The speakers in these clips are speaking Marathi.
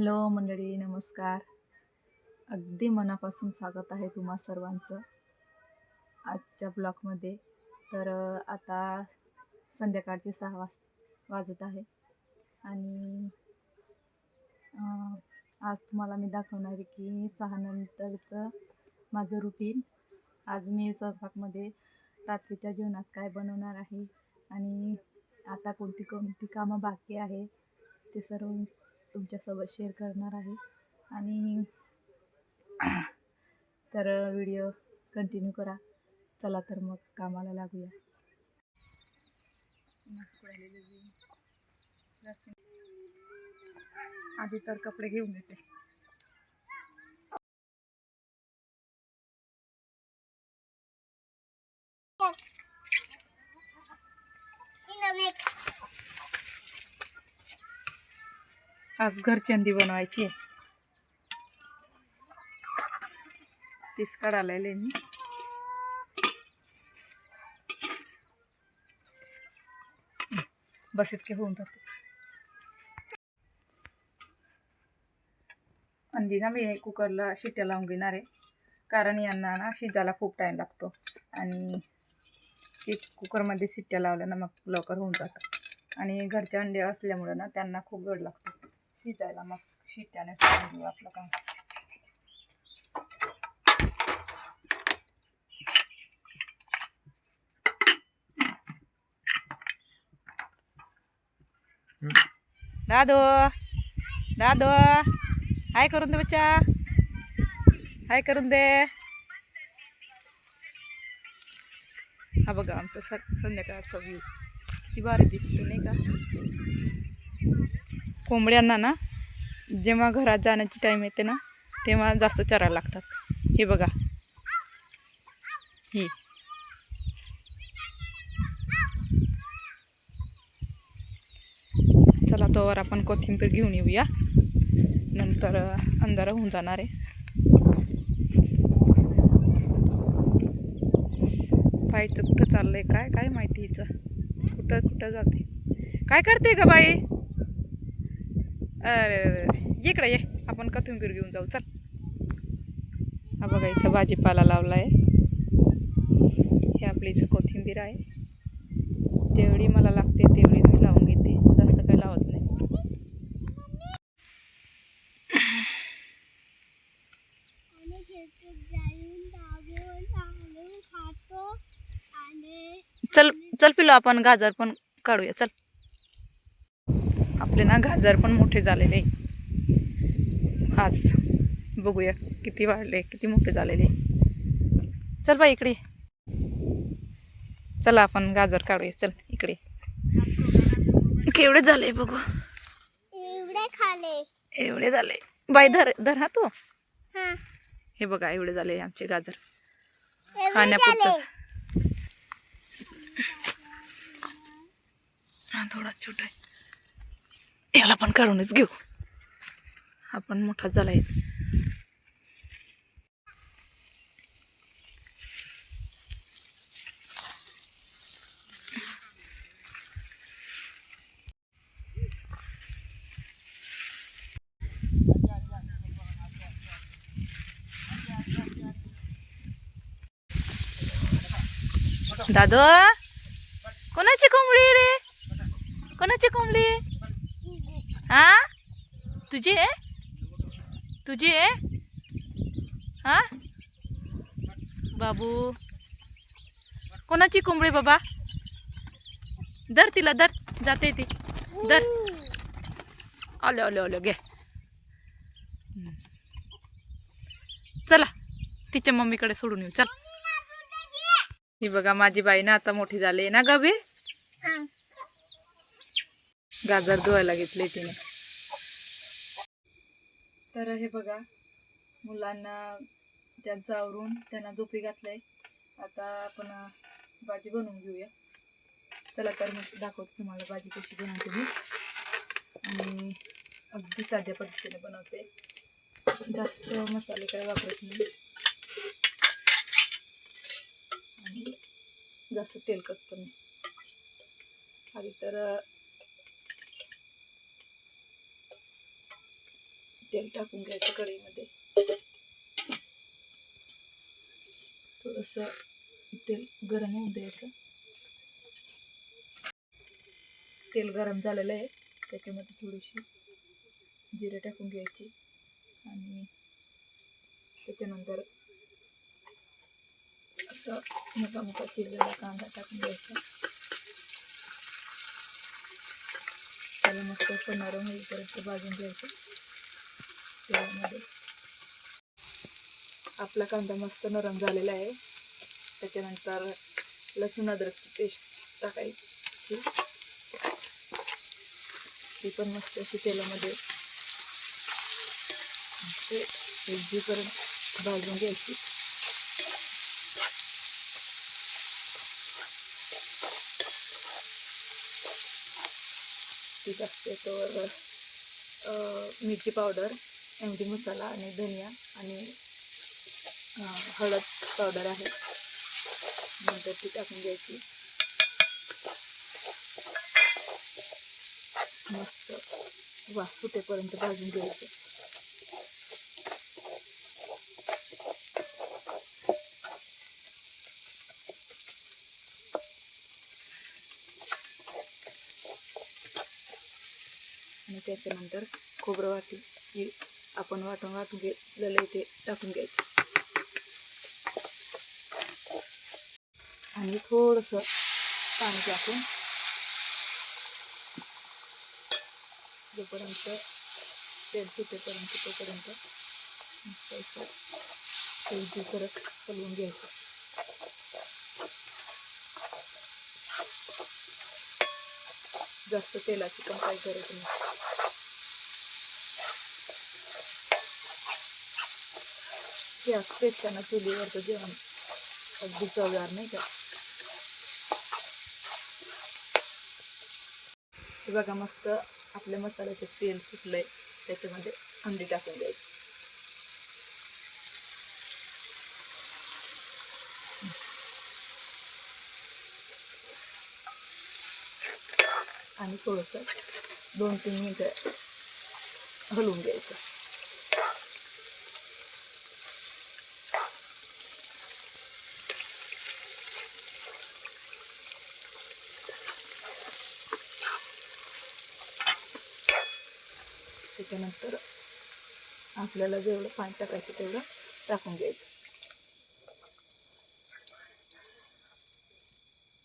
हॅलो मंडळी, नमस्कार. अगदी मनापासून स्वागत आहे तुम्हा सर्वांचं आजच्या ब्लॉगमध्ये. तर आता संध्याकाळचे 6 वाजत आहे आणि आज तुम्हाला मी दाखवणार आहे की 6 नंतरचं माझं रुटीन. आज मी स्वयंपाकमध्ये रात्रीच्या जेवणात काय बनवणार आहे आणि आता कोणती कोणती कामं बाकी आहे ते सर्व तुमच्यासोबत शेअर करणार आहे. आणि तर व्हिडिओ कंटिन्यू करा. चला तर मग कामाला लागूया. आधी तर कपडे घेऊन येते. आज घरची अंडी बनवायची आहे. तीच काढायला मी. बस इतके होऊन जाते. अंडी ना मी कुकरला शिट्ट्या लावून घेणार आहे, कारण यांना ना शिजायला खूप टाईम लागतो आणि ती कुकरमध्ये शिट्ट्या लावल्या ना मग लवकर होऊन जातं. आणि घरचे अंडे असल्यामुळं ना त्यांना खूप वेळ लागतो शिजायला. मग शिट्ट्याने सांगू आपलं काम. दादो दादो हाय करून दे बच्चा, हाय करून दे. हा बघा आमचा संध्याकाळचा व्ह्यू किती भारी दिसतो नाही का. कोंबड्यांना ना जेव्हा घरात जाण्याची टाईम येते ना तेव्हा जास्त चरायला लागतात. हे बघा, ही चला तोवर आपण कोथिंबीर घेऊन येऊया, नंतर अंधार होऊन जाणार आहे. बाईचं कुठं चाललंय काय काय माहिती. हिचं कुठं कुठं जाते, काय करते का बाई. अरे इकडे ये, आपण कोथिंबीर घेऊन जाऊ. चल. हा बघा इथं भाजीपाला लावला आहे. हे आपली इथं कोथिंबीर आहे. जेवढी मला लागते तेवढी मी लावून घेते, जास्त काही लावत नाही. चल चल पिलो, आपण गाजर पण काढूया. चल. आपले ना गाजर पण मोठे झालेले आज. बघूया किती वाढले, किती मोठे झालेले. चल बाई इकडे, चला आपण गाजर काढूया. चल इकडे. केवढे झाले बघू. एवढे खाले, एवढे झाले बाई. धर धर हा तू. हे बघा एवढे झाले आमचे गाजर खाण्यापुरतं. हा थोडा छोटा आहे, याला पण काढूनच घेऊ. हा पण मोठा झालाय. दादो, कोणाची कोंबडी रे? कोणाची कोंबडी? हा तुझी आहे? तुझी आहे? हा बाबू, कोणाची कोंबडी बाबा? धर तिला, धर. जाते ती, धर. आलो आलो आलो, घे. चला तिच्या मम्मीकडे सोडून येऊ. चल. ही बघा माझी बाई ना आता मोठी झाली ना गाबे. गाजर धुवायला घेतले तिने. तर हे बघा मुलांना त्यांचं आवरून त्यांना झोपी घातलंय. आता आपण भाजी बनवून घेऊया. चला तर मग दाखवते तुम्हाला भाजी कशी बनवते मी. आणि अगदी साध्या पद्धतीने बनवते, जास्त मसाले काय वापरत नाही आणि जास्त तेलकट पण नाही. आधी तर तेल टाकून घ्यायचं कढईमध्ये. थोडंसं तेल गरम होऊन द्यायचं. तेल गरम झालेलं आहे, त्याच्यामध्ये थोडीशी जिरे टाकून घ्यायची आणि त्याच्यानंतर असं मोठा मोठा चिरलेला कांदा टाकून घ्यायचा. त्याला मस्त नरम होईपर्यंत भाजून घ्यायचं तेलामध्ये. आपला कांदा मस्त नरम झालेला आहे. त्याच्यानंतर लसूण अद्रकची पेस्ट टाकायची. ती पण मस्त अशी तेलामध्ये एकजीपर्यंत भाजून घ्यायची. ती टाकते तर मिरची पावडर, एमडी मसाला आणि धनिया आणि हळद पावडर आहे. नंतर ती टाकून घ्यायची. मस्त वास सुटेपर्यंत भाजून घ्यायचं. आणि त्याच्यानंतर खोबरं वाटी आपण वाटून घेतलेलं ते टाकून घ्यायचं आणि थोडंसं पाणी टाकून जोपर्यंत तेल सुटेपर्यंत तोपर्यंत मस्त असं तेल परत हलवून घ्यायचं. जास्त तेलाची पण काही गरज नाही. गॅसपेक्षा ना चुलीवरचं जेवण अगदी चवदार नाही का. हे बघा मस्त आपल्या मसाल्याचं तेल सुटलंय. त्याच्यामध्ये अंडी टाकून द्यायची. आणि थोडंसं 2-3 मिनिटं हलवून घ्यायचं. त्याच्यानंतर आपल्याला जेवढं पाणी टाकायचं तेवढं टाकून घ्यायचं.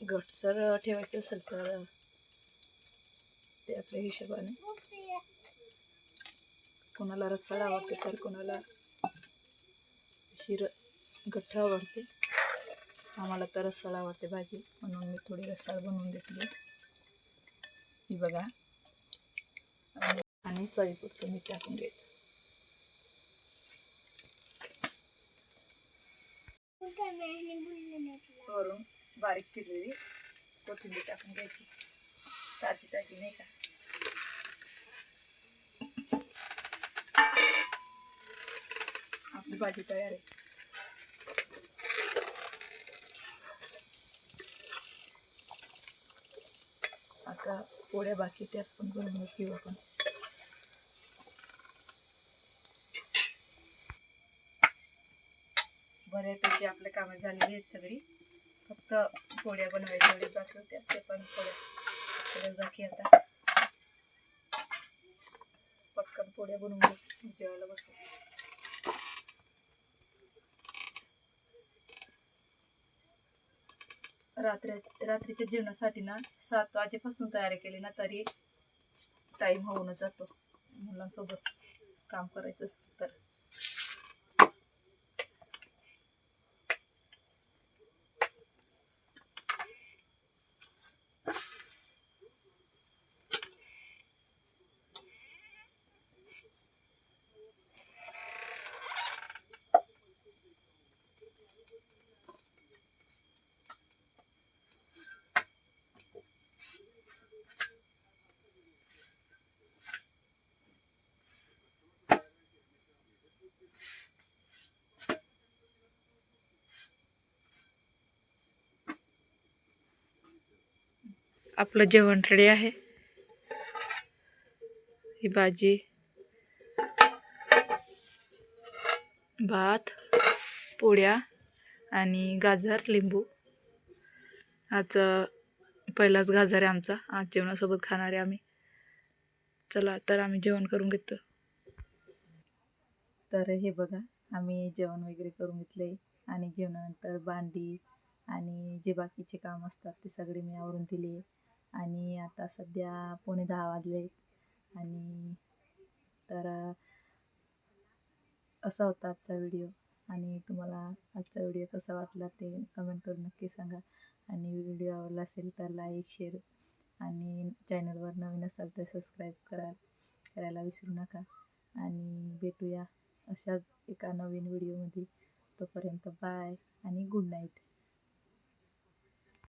घटसर ठेवायचं असेल तर ते आपल्या हिशोबाने. कोणाला रस्साळ आवडते तर कोणाला शिर घट्ट आवडते. आम्हाला तर रस्साळ आवडते भाजी, म्हणून मी थोडी रस्साळ बनवून घेतली. ही बघा. आणि चवीपुरतं मीठ टाकून घ्यायचं. वरून बारीक चिरलेली कोथिंबीर टाकून घ्यायची. ताजी ताजी नाही का. आपली भाजी तयार आहे. आता पोळ्या बाकी त्यात पण बनवून घेऊ आपण. बऱ्यापैकी आपले कामं झालेली आहेत सगळी. फक्त पोळ्या बनवायच्या वेळी बाकी होत्या, ते पण पोळ्या बाकी. आता पटकन पोळ्या बनवून जेवायला बसू. रात्रीच्या जेवणासाठी ना 7 वाजेपासून तयारी केली ना तरी टाईम होऊनच जातो. मुलांसोबत काम करायचं असतं तर. आपलं जेवण रेडी आहे. ही भाजी भात, पोळ्या आणि गाजर लिंबू. आज पहिलाच गाजर आहे आमचा. आज जेवणासोबत खाणार आहे आम्ही. चला तर आम्ही जेवण करून घेतो. तर हे बघा, आम्ही जेवण वगैरे करून घेतले आणि जेवणानंतर भांडी आणि जे बाकीचे काम असतात ते सगळे मी आवरून दिले. आणि आता सध्या 9:45 वाजले. आणि तर असा होता आजचा व्हिडिओ. आणि तुम्हाला आजचा व्हिडिओ कसा वाटला ते कमेंट करून नक्की सांगा. आणि व्हिडिओ आवडला असेल तर लाईक, शेअर आणि चॅनलवर नवीन असाल तर सबस्क्राईब करायला विसरू नका. आणि भेटूया अशाच एका नवीन व्हिडिओमध्ये. तोपर्यंत बाय आणि गुड नाईट.